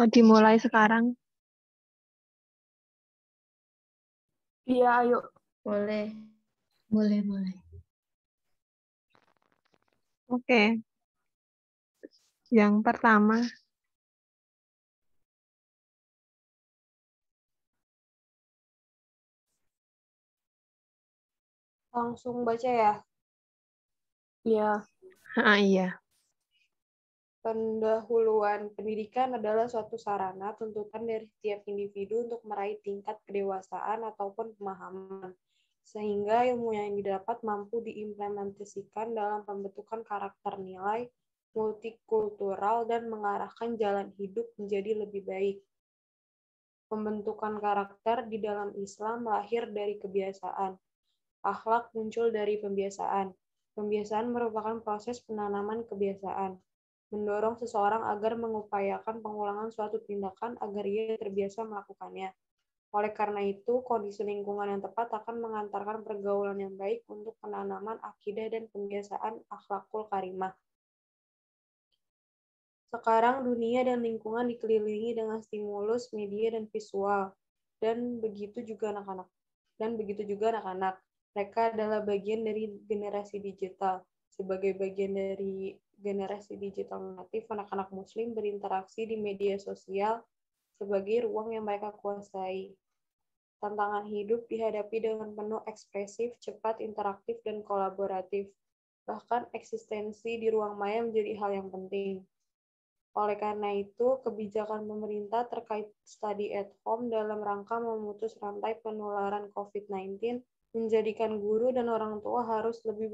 Dimulai sekarang. Iya, ayo. Boleh. Boleh. Oke. Yang pertama. Langsung baca ya? Iya. Iya. Pendahuluan pendidikan adalah suatu sarana tuntutan dari setiap individu untuk meraih tingkat kedewasaan ataupun pemahaman, sehingga ilmu yang didapat mampu diimplementasikan dalam pembentukan karakter nilai multikultural dan mengarahkan jalan hidup menjadi lebih baik. Pembentukan karakter di dalam Islam lahir dari kebiasaan. Akhlak muncul dari pembiasaan. Pembiasaan merupakan proses penanaman kebiasaan, mendorong seseorang agar mengupayakan pengulangan suatu tindakan agar ia terbiasa melakukannya. Oleh karena itu, kondisi lingkungan yang tepat akan mengantarkan pergaulan yang baik untuk penanaman akidah dan pembiasaan akhlakul karimah. Sekarang dunia dan lingkungan dikelilingi dengan stimulus media dan visual, dan begitu juga anak-anak. Mereka adalah bagian dari generasi digital. Sebagai bagian dari generasi digital natif, anak-anak Muslim berinteraksi di media sosial sebagai ruang yang mereka kuasai. Tantangan hidup dihadapi dengan penuh ekspresif, cepat, interaktif, dan kolaboratif. Bahkan eksistensi di ruang maya menjadi hal yang penting. Oleh karena itu, kebijakan pemerintah terkait study at home dalam rangka memutus rantai penularan COVID-19 menjadikan guru dan orang tua harus lebih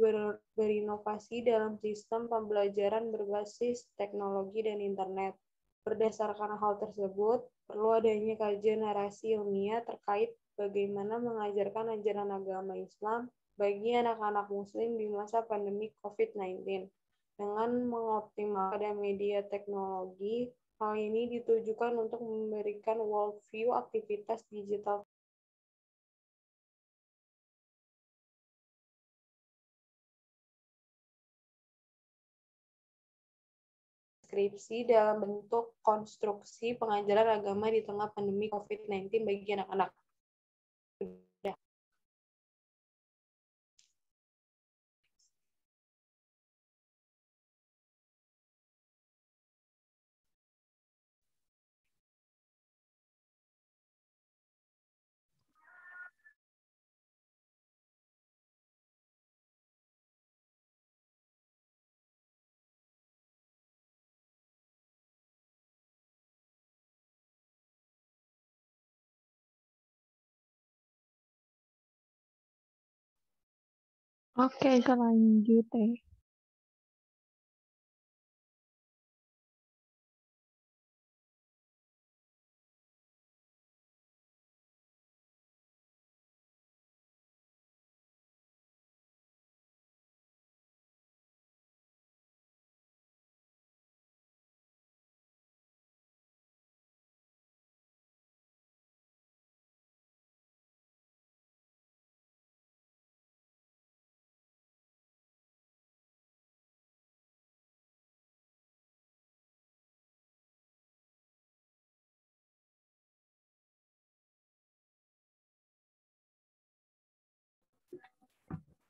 berinovasi dalam sistem pembelajaran berbasis teknologi dan internet. Berdasarkan hal tersebut, perlu adanya kajian narasi ilmiah terkait bagaimana mengajarkan ajaran agama Islam bagi anak-anak Muslim di masa pandemi COVID-19. Dengan mengoptimalkan media teknologi, hal ini ditujukan untuk memberikan worldview aktivitas digital skripsi dalam bentuk konstruksi pengajaran agama di tengah pandemi COVID-19 bagi anak-anak. Oke, selanjutnya.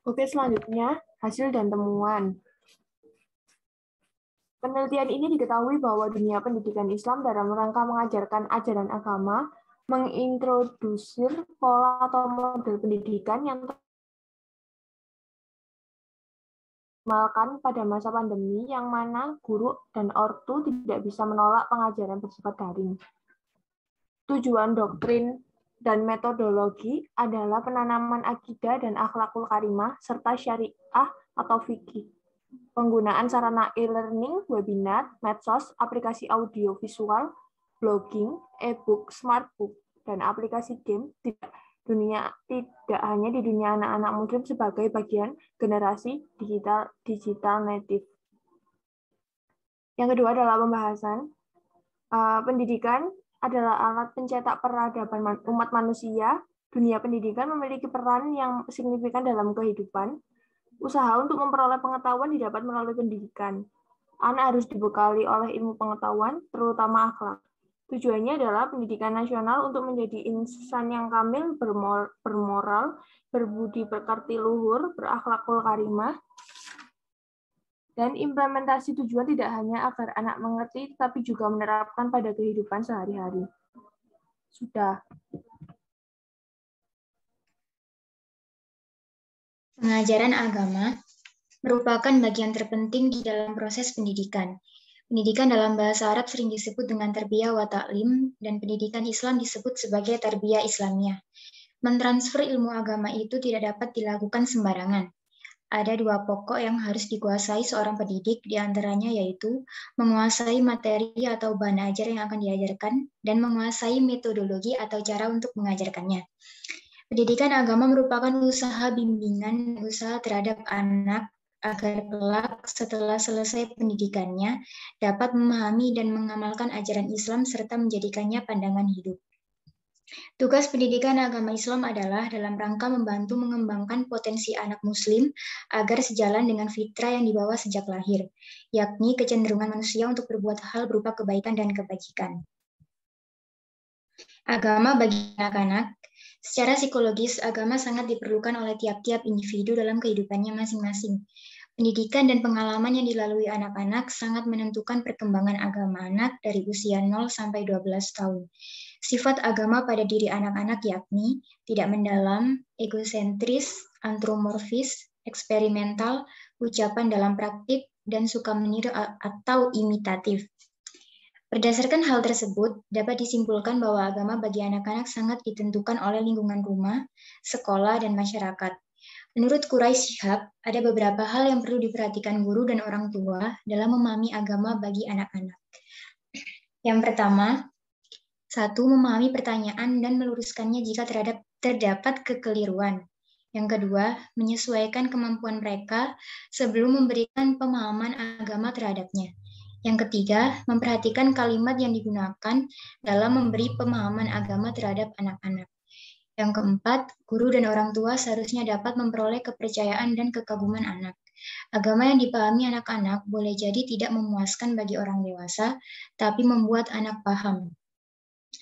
Oke, selanjutnya hasil dan temuan. Penelitian ini diketahui bahwa dunia pendidikan Islam dalam rangka mengajarkan ajaran agama mengintrodusir pola atau model pendidikan yang maksimalkan pada masa pandemi yang mana guru dan ortu tidak bisa menolak pengajaran bersifat daring. Tujuan doktrin dan metodologi adalah penanaman akidah dan akhlakul karimah serta syariah atau fikih. Penggunaan sarana e-learning, webinar, medsos, aplikasi audio visual, blogging, e-book, smartbook, dan aplikasi game tidak hanya di dunia anak-anak muslim sebagai bagian generasi digital native. Yang kedua adalah pembahasan pendidikan adalah alat pencetak peradaban umat manusia. Dunia pendidikan memiliki peran yang signifikan dalam kehidupan. Usaha untuk memperoleh pengetahuan didapat melalui pendidikan. Anak harus dibekali oleh ilmu pengetahuan, terutama akhlak. Tujuannya adalah pendidikan nasional untuk menjadi insan yang kamil, bermoral, berbudi pekerti luhur, berakhlakul karimah. Dan implementasi tujuan tidak hanya agar anak mengerti, tapi juga menerapkan pada kehidupan sehari-hari. Sudah. Pengajaran agama merupakan bagian terpenting di dalam proses pendidikan. Pendidikan dalam bahasa Arab sering disebut dengan tarbiyah wa ta'lim, dan pendidikan Islam disebut sebagai tarbiyah Islamiyah. Mentransfer ilmu agama itu tidak dapat dilakukan sembarangan. Ada dua pokok yang harus dikuasai seorang pendidik, diantaranya yaitu menguasai materi atau bahan ajar yang akan diajarkan, dan menguasai metodologi atau cara untuk mengajarkannya. Pendidikan agama merupakan usaha bimbingan dan usaha terhadap anak agar kelak setelah selesai pendidikannya dapat memahami dan mengamalkan ajaran Islam serta menjadikannya pandangan hidup. Tugas pendidikan agama Islam adalah dalam rangka membantu mengembangkan potensi anak muslim agar sejalan dengan fitrah yang dibawa sejak lahir, yakni kecenderungan manusia untuk berbuat hal berupa kebaikan dan kebajikan. Agama bagi anak-anak. Secara psikologis, agama sangat diperlukan oleh tiap-tiap individu dalam kehidupannya masing-masing. Pendidikan dan pengalaman yang dilalui anak-anak sangat menentukan perkembangan agama anak dari usia 0 sampai 12 tahun. Sifat agama pada diri anak-anak yakni tidak mendalam, egosentris, antropomorfis, eksperimental, ucapan dalam praktik, dan suka meniru atau imitatif. Berdasarkan hal tersebut, dapat disimpulkan bahwa agama bagi anak-anak sangat ditentukan oleh lingkungan rumah, sekolah, dan masyarakat. Menurut Quraisy Shihab, ada beberapa hal yang perlu diperhatikan guru dan orang tua dalam memahami agama bagi anak-anak. Yang pertama, 1. Memahami pertanyaan dan meluruskannya jika terdapat kekeliruan. Yang kedua, menyesuaikan kemampuan mereka sebelum memberikan pemahaman agama terhadapnya. Yang ketiga, memperhatikan kalimat yang digunakan dalam memberi pemahaman agama terhadap anak-anak. Yang keempat, guru dan orang tua seharusnya dapat memperoleh kepercayaan dan kekaguman anak. Agama yang dipahami anak-anak boleh jadi tidak memuaskan bagi orang dewasa, tapi membuat anak paham.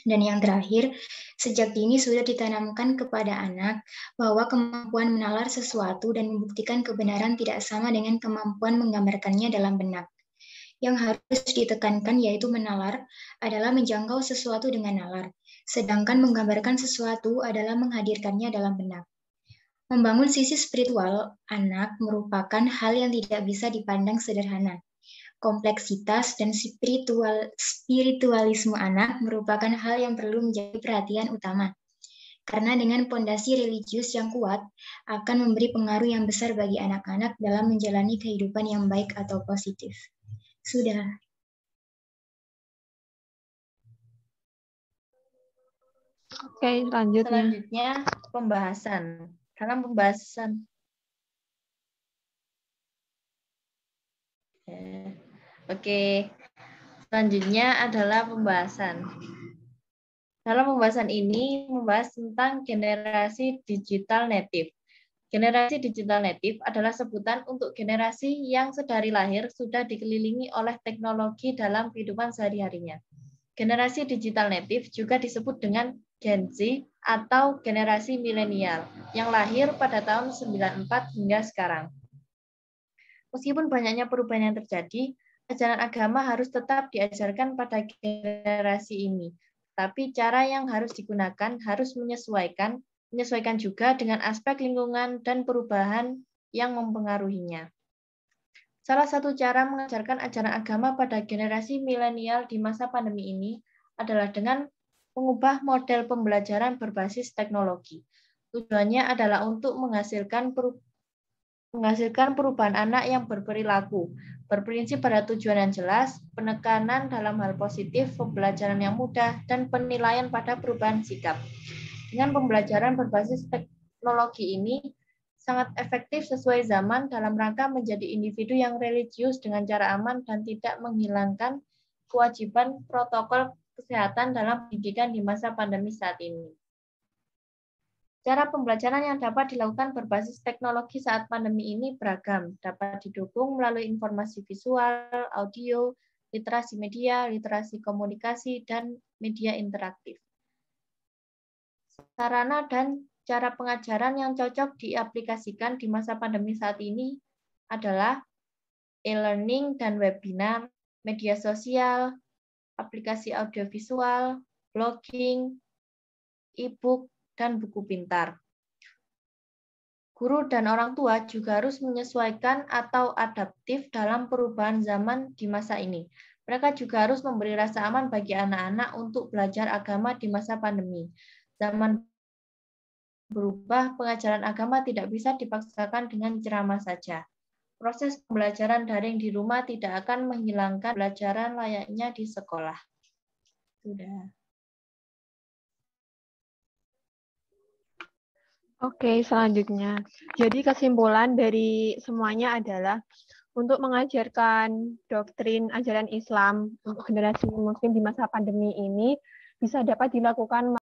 Dan yang terakhir, sejak dini sudah ditanamkan kepada anak bahwa kemampuan menalar sesuatu dan membuktikan kebenaran tidak sama dengan kemampuan menggambarkannya dalam benak. Yang harus ditekankan yaitu menalar adalah menjangkau sesuatu dengan nalar, sedangkan menggambarkan sesuatu adalah menghadirkannya dalam benak. Membangun sisi spiritual anak merupakan hal yang tidak bisa dipandang sederhana. Kompleksitas dan spiritualisme anak merupakan hal yang perlu menjadi perhatian utama. Karena dengan pondasi religius yang kuat akan memberi pengaruh yang besar bagi anak-anak dalam menjalani kehidupan yang baik atau positif. Sudah. Oke, selanjutnya. Selanjutnya pembahasan. Dalam pembahasan. Oke. Selanjutnya adalah pembahasan. Dalam pembahasan ini membahas tentang generasi digital native. Generasi digital native adalah sebutan untuk generasi yang sedari lahir sudah dikelilingi oleh teknologi dalam kehidupan sehari-harinya. Generasi digital native juga disebut dengan Gen Z atau generasi milenial yang lahir pada tahun 94 hingga sekarang. Meskipun banyaknya perubahan yang terjadi, ajaran agama harus tetap diajarkan pada generasi ini. Tapi cara yang harus digunakan harus menyesuaikan juga dengan aspek lingkungan dan perubahan yang mempengaruhinya. Salah satu cara mengajarkan ajaran agama pada generasi milenial di masa pandemi ini adalah dengan mengubah model pembelajaran berbasis teknologi. Tujuannya adalah untuk menghasilkan perubahan anak yang berperilaku, berprinsip pada tujuan yang jelas, penekanan dalam hal positif, pembelajaran yang mudah, dan penilaian pada perubahan sikap. Dengan pembelajaran berbasis teknologi ini, sangat efektif sesuai zaman dalam rangka menjadi individu yang religius dengan cara aman dan tidak menghilangkan kewajiban protokol kesehatan dalam pendidikan di masa pandemi saat ini. Cara pembelajaran yang dapat dilakukan berbasis teknologi saat pandemi ini beragam, dapat didukung melalui informasi visual, audio, literasi media, literasi komunikasi, dan media interaktif. Sarana dan cara pengajaran yang cocok diaplikasikan di masa pandemi saat ini adalah e-learning dan webinar, media sosial, aplikasi audiovisual, blogging, e-book, dan buku pintar. Guru dan orang tua juga harus menyesuaikan atau adaptif dalam perubahan zaman di masa ini. Mereka juga harus memberi rasa aman bagi anak-anak untuk belajar agama di masa pandemi. Zaman berubah, pengajaran agama tidak bisa dipaksakan dengan ceramah saja. Proses pembelajaran daring di rumah tidak akan menghilangkan pembelajaran layaknya di sekolah. Sudah. Oke, selanjutnya. Jadi kesimpulan dari semuanya adalah untuk mengajarkan doktrin ajaran Islam untuk generasi Muslim di masa pandemi ini bisa dapat dilakukan.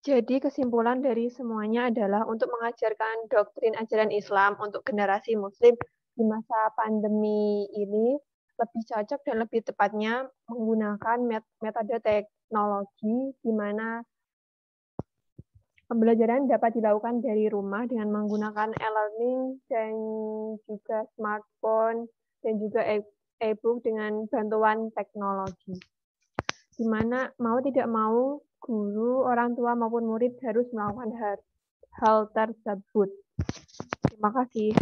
Jadi kesimpulan dari semuanya adalah untuk mengajarkan doktrin ajaran Islam untuk generasi Muslim di masa pandemi ini lebih cocok dan lebih tepatnya menggunakan metode teknologi di mana pembelajaran dapat dilakukan dari rumah dengan menggunakan e-learning dan juga smartphone dan juga e-book dengan bantuan teknologi. Di mana mau tidak mau guru, orang tua maupun murid harus melakukan hal tersebut. Terima kasih.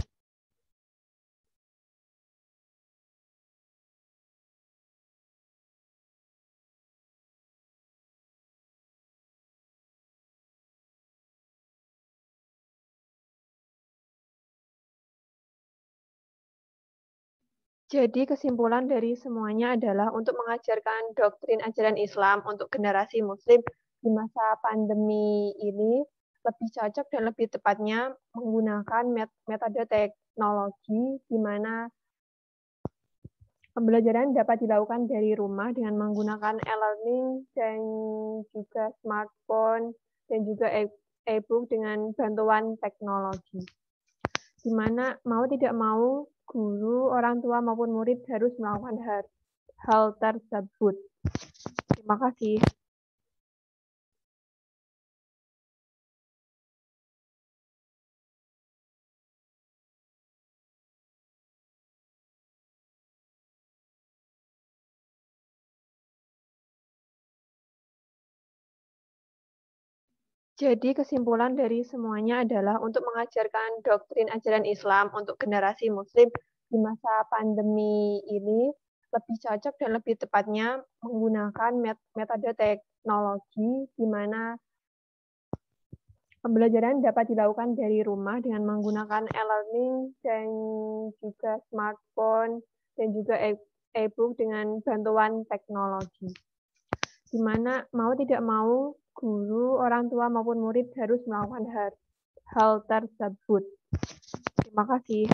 Jadi kesimpulan dari semuanya adalah untuk mengajarkan doktrin ajaran Islam untuk generasi Muslim di masa pandemi ini lebih cocok dan lebih tepatnya menggunakan metode teknologi di mana pembelajaran dapat dilakukan dari rumah dengan menggunakan e-learning dan juga smartphone dan juga e-book dengan bantuan teknologi. Di mana mau tidak mau guru, orang tua maupun murid harus melakukan hal tersebut. Terima kasih. Jadi kesimpulan dari semuanya adalah untuk mengajarkan doktrin ajaran Islam untuk generasi Muslim di masa pandemi ini lebih cocok dan lebih tepatnya menggunakan metode teknologi di mana pembelajaran dapat dilakukan dari rumah dengan menggunakan e-learning dan juga smartphone dan juga e-book dengan bantuan teknologi. Di mana mau tidak mau guru, orang tua maupun murid harus melakukan hal tersebut. Terima kasih.